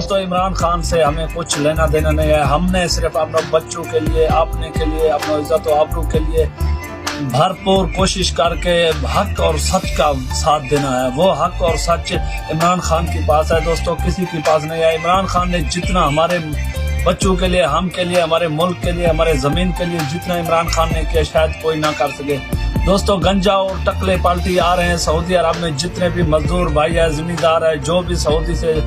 دوستو عمران خان سے ہمیں کچھ لینا دینا نہیں ہے. ہم نے صرف اپنے بچوں کے لیے، اپنے کے لیے، اپنے عزت و آبرو کے لیے بھرپور کوشش کر کے حق اور سچ کا ساتھ دینا ہے. وہ حق اور سچ عمران خان کے پاس ہے دوستو، کسی کے پاس نہیں ہے. عمران خان نے جتنا ہمارے بچوں کے لیے، ہم کے لیے، ہمارے ملک کے لیے، ہمارے زمین کے لیے جتنا عمران خان نے کیا شاید کوئی نہ کر سکے. دوستو گنجا اور ٹکلے پالٹی آ رہے ہیں سعودی عرب میں. جتنے بھی مزدور بھائی ہے، زمیندار ہے، جو بھی سعودی سے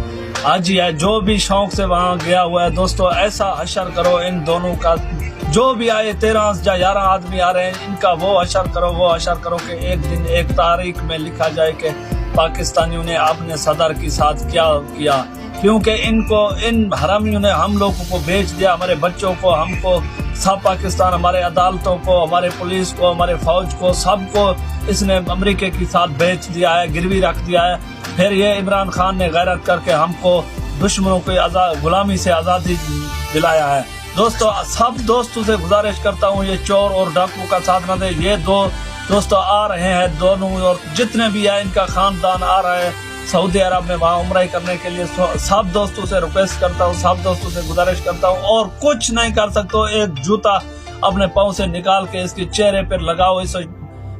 حاجی ہے، جو بھی شوق سے وہاں گیا ہوا ہے، دوستو ایسا حشر کرو ان دونوں کا. جو بھی آئے 13 یا 11 آدمی آ رہے ہیں، ان کا وہ حشر کرو کہ ایک دن ایک تاریخ میں لکھا جائے کہ پاکستانیوں نے اپنے صدر کے ساتھ کیا کیا. کیونکہ ان حرامیوں نے ہم لوگوں کو بیچ دیا، ہمارے بچوں کو، ہم کو، سب پاکستان، ہمارے عدالتوں کو، ہمارے پولیس کو، ہمارے فوج کو، سب کو اس نے امریکہ کے ساتھ بیچ دیا ہے، گروی رکھ دیا ہے. پھر یہ عمران خان نے غیرت کر کے ہم کو دشمنوں کی غلامی سے آزادی دلایا ہے. دوستو سب دوستوں سے گزارش کرتا ہوں یہ چور اور ڈاکو کا ساتھ نہ دے. یہ دو دوستو آ رہے ہیں دونوں، اور جتنے بھی ہے ان کا خاندان آ رہا ہے سعودی عرب میں وہاں عمرہ کرنے کے لیے. سب دوستوں سے ریکویسٹ کرتا ہوں، سب دوستوں سے گزارش کرتا ہوں، اور کچھ نہیں کر سکتے. ایک جوتا اپنے پاؤں سے نکال کے اس کے چہرے پر لگاؤ، اسے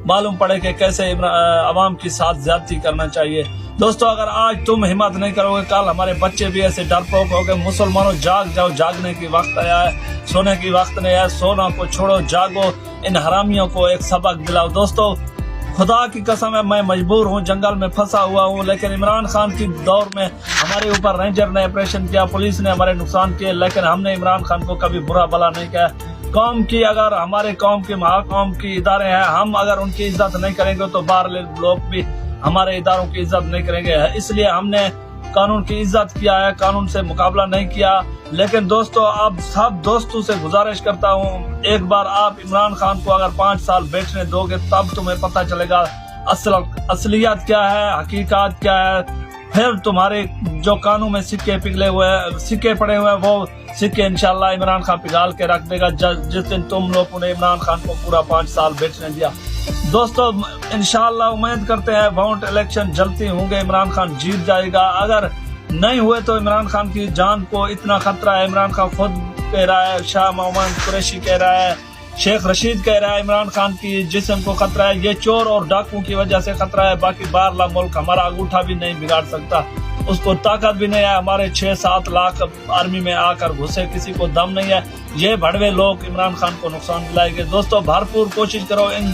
معلوم پڑے کہ کیسے عوام کے ساتھ زیادتی کرنا چاہیے. دوستو اگر آج تم ہمت نہیں کرو گے، کل ہمارے بچے بھی ایسے ڈرپوک ہو گئے. مسلمانوں جاگ جاؤ، جاگنے کی وقت آیا ہے، سونے کی وقت نہیں ہے. سونا کو چھوڑو، جاگو، ان حرامیوں کو ایک سبق دلاؤ. دوستو خدا کی قسم ہے میں مجبور ہوں، جنگل میں پھنسا ہوا ہوں، لیکن عمران خان کی دور میں ہمارے اوپر رینجر نے آپریشن کیا، پولیس نے ہمارے نقصان کیے، لیکن ہم نے عمران خان کو کبھی برا بلا نہیں کیا. قوم کی، اگر ہمارے قوم کی قوم کی ادارے ہیں، ہم اگر ان کی عزت نہیں کریں گے تو باہر لوگ بھی ہمارے اداروں کی عزت نہیں کریں گے. اس لیے ہم نے قانون کی عزت کیا ہے، قانون سے مقابلہ نہیں کیا. لیکن دوستو اب سب دوستوں سے گزارش کرتا ہوں، ایک بار آپ عمران خان کو اگر 5 سال بیچنے دو گے تب تمہیں پتہ چلے گا اصلیت کیا ہے، حقیقت کیا ہے. پھر تمہارے جو کانوں میں سکے پگھلے ہوئے ہیں، سکے پڑے ہوئے ہیں، وہ سکے انشاءاللہ عمران خان پگھال کے رکھ دے گا جس دن تم لوگوں نے عمران خان کو پورا 5 سال بیچنے دیا. دوستو انشاءاللہ امید کرتے ہیں ووٹ الیکشن جلدی ہوں گے، عمران خان جیت جائے گا. اگر نہیں ہوئے تو عمران خان کی جان کو اتنا خطرہ ہے. عمران خان خود کہہ رہا ہے، شاہ محمد قریشی کہہ رہا ہے، شیخ رشید کہہ رہا ہے عمران خان کی جسم کو خطرہ ہے. یہ چور اور ڈاکو کی وجہ سے خطرہ ہے. باقی باہرلا ملک ہمارا انگوٹھا بھی نہیں بگاڑ سکتا، اس کو طاقت بھی نہیں ہے. ہمارے 6-7 لاکھ آرمی میں آ کر گھسے، کسی کو دم نہیں ہے. یہ بڑوے لوگ عمران خان کو نقصان دلائیں گے. دوستو بھرپور کوشش کرو، ان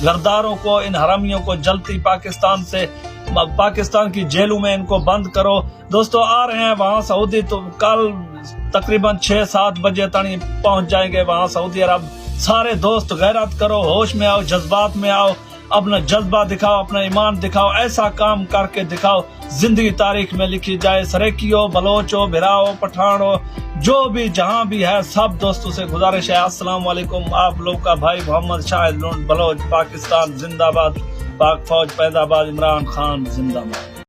غرداروں کو، ان حرامیوں کو جلدی پاکستان کی جیلوں میں ان کو بند کرو. دوستو آ رہے ہیں وہاں سعودی، تو کل تقریباً 6-7 بجے تک پہنچ جائیں گے وہاں سعودی عرب. سارے دوست غیرت کرو، ہوش میں آؤ، جذبات میں آؤ، اپنا جذبہ دکھاؤ، اپنا ایمان دکھاؤ. ایسا کام کر کے دکھاؤ زندگی تاریخ میں لکھی جائے. سریکی ہو، بلوچ ہو، بھراؤ، پٹھان ہو، جو بھی جہاں بھی ہے، سب دوستوں سے گزارش ہے. السلام علیکم. آپ لوگ کا بھائی محمد شاہد لونڈ بلوچ. پاکستان زندہ باد، پاک فوج پیدا باد، عمران خان زندہ باد.